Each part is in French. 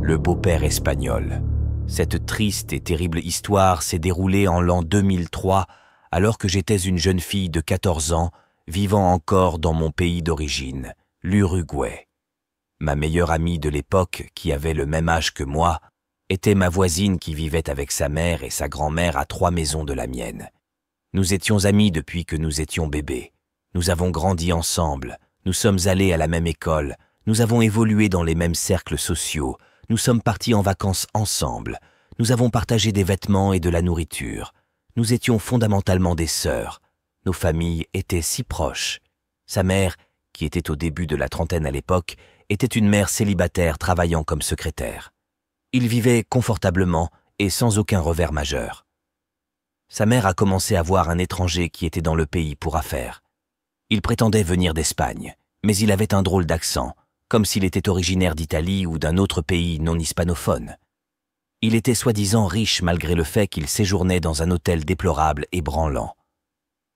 Le beau-père espagnol. Cette triste et terrible histoire s'est déroulée en l'an 2003, alors que j'étais une jeune fille de 14 ans, vivant encore dans mon pays d'origine, l'Uruguay. Ma meilleure amie de l'époque, qui avait le même âge que moi, était ma voisine qui vivait avec sa mère et sa grand-mère à 3 maisons de la mienne. Nous étions amis depuis que nous étions bébés. Nous avons grandi ensemble, nous sommes allés à la même école, nous avons évolué dans les mêmes cercles sociaux, nous sommes partis en vacances ensemble, nous avons partagé des vêtements et de la nourriture. Nous étions fondamentalement des sœurs. Nos familles étaient si proches. Sa mère, qui était au début de la trentaine à l'époque, était une mère célibataire travaillant comme secrétaire. Ils vivaient confortablement et sans aucun revers majeur. Sa mère a commencé à voir un étranger qui était dans le pays pour affaires. Il prétendait venir d'Espagne, mais il avait un drôle d'accent, comme s'il était originaire d'Italie ou d'un autre pays non hispanophone. Il était soi-disant riche malgré le fait qu'il séjournait dans un hôtel déplorable et branlant.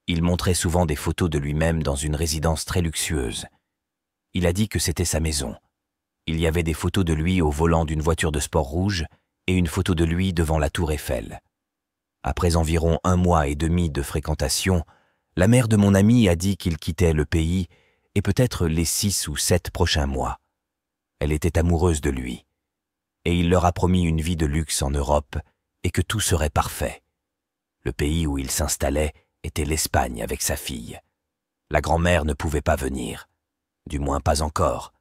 Il montrait souvent des photos de lui-même dans une résidence très luxueuse. Il a dit que c'était sa maison. Il y avait des photos de lui au volant d'une voiture de sport rouge et une photo de lui devant la tour Eiffel. Après environ 1 mois et demi de fréquentation, la mère de mon ami a dit qu'il quittait le pays et peut-être les 6 ou 7 prochains mois. Elle était amoureuse de lui. Et il leur a promis une vie de luxe en Europe et que tout serait parfait. Le pays où il s'installait était l'Espagne avec sa fille. La grand-mère ne pouvait pas venir, du moins pas encore.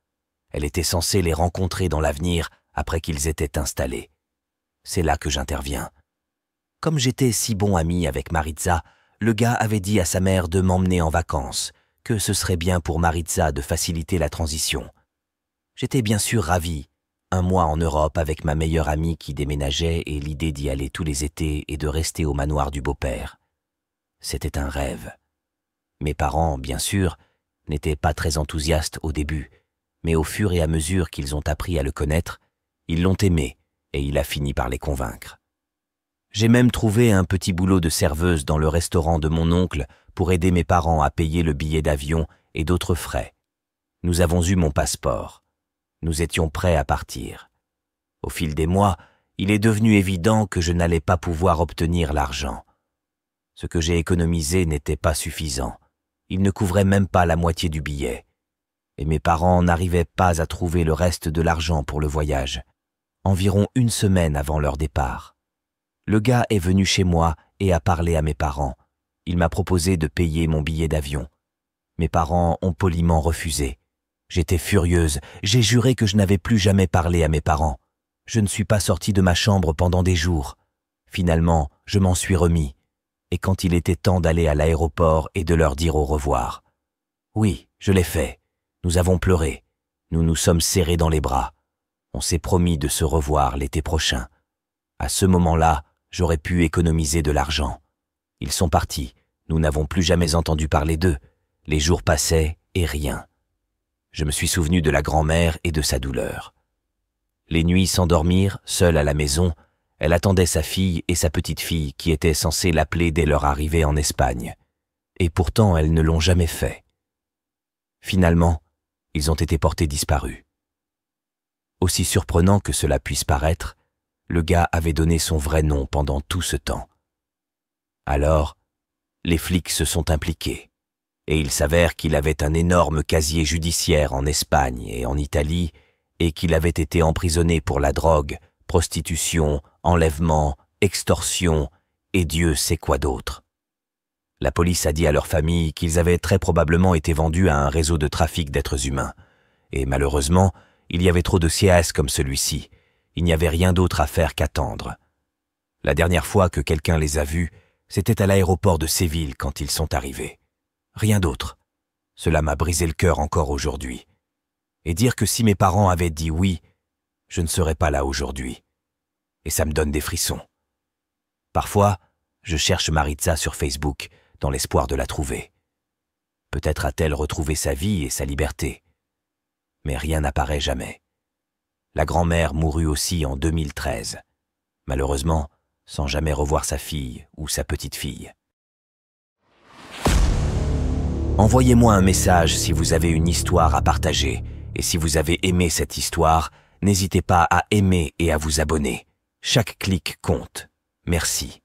Elle était censée les rencontrer dans l'avenir après qu'ils étaient installés. C'est là que j'interviens. Comme j'étais si bon ami avec Maritza, le gars avait dit à sa mère de m'emmener en vacances, que ce serait bien pour Maritza de faciliter la transition. J'étais bien sûr ravi. 1 mois en Europe avec ma meilleure amie qui déménageait et l'idée d'y aller tous les étés et de rester au manoir du beau-père. C'était un rêve. Mes parents, bien sûr, n'étaient pas très enthousiastes au début, mais au fur et à mesure qu'ils ont appris à le connaître, ils l'ont aimé et il a fini par les convaincre. J'ai même trouvé un petit boulot de serveuse dans le restaurant de mon oncle pour aider mes parents à payer le billet d'avion et d'autres frais. Nous avons eu mon passeport. Nous étions prêts à partir. Au fil des mois, il est devenu évident que je n'allais pas pouvoir obtenir l'argent. Ce que j'ai économisé n'était pas suffisant. Il ne couvrait même pas la moitié du billet. Et mes parents n'arrivaient pas à trouver le reste de l'argent pour le voyage. Environ 1 semaine avant leur départ. Le gars est venu chez moi et a parlé à mes parents. Il m'a proposé de payer mon billet d'avion. Mes parents ont poliment refusé. J'étais furieuse, j'ai juré que je n'avais plus jamais parlé à mes parents. Je ne suis pas sortie de ma chambre pendant des jours. Finalement, je m'en suis remis. Et quand il était temps d'aller à l'aéroport et de leur dire au revoir. Oui, je l'ai fait. Nous avons pleuré. Nous nous sommes serrés dans les bras. On s'est promis de se revoir l'été prochain. À ce moment-là, j'aurais pu économiser de l'argent. Ils sont partis. Nous n'avons plus jamais entendu parler d'eux. Les jours passaient et rien. Je me suis souvenu de la grand-mère et de sa douleur. Les nuits sans dormir, seule à la maison, elle attendait sa fille et sa petite-fille qui étaient censées l'appeler dès leur arrivée en Espagne. Et pourtant, elles ne l'ont jamais fait. Finalement, ils ont été portés disparus. Aussi surprenant que cela puisse paraître, le gars avait donné son vrai nom pendant tout ce temps. Alors, les flics se sont impliqués. Et il s'avère qu'il avait un énorme casier judiciaire en Espagne et en Italie et qu'il avait été emprisonné pour la drogue, prostitution, enlèvement, extorsion et Dieu sait quoi d'autre. La police a dit à leur famille qu'ils avaient très probablement été vendus à un réseau de trafic d'êtres humains. Et malheureusement, il y avait trop de sièges comme celui-ci. Il n'y avait rien d'autre à faire qu'attendre. La dernière fois que quelqu'un les a vus, c'était à l'aéroport de Séville quand ils sont arrivés. Rien d'autre. Cela m'a brisé le cœur encore aujourd'hui. Et dire que si mes parents avaient dit oui, je ne serais pas là aujourd'hui. Et ça me donne des frissons. Parfois, je cherche Maritza sur Facebook, dans l'espoir de la trouver. Peut-être a-t-elle retrouvé sa vie et sa liberté. Mais rien n'apparaît jamais. La grand-mère mourut aussi en 2013. Malheureusement, sans jamais revoir sa fille ou sa petite-fille. Envoyez-moi un message si vous avez une histoire à partager et si vous avez aimé cette histoire, N'hésitez pas à aimer et à vous abonner. Chaque clic compte. Merci.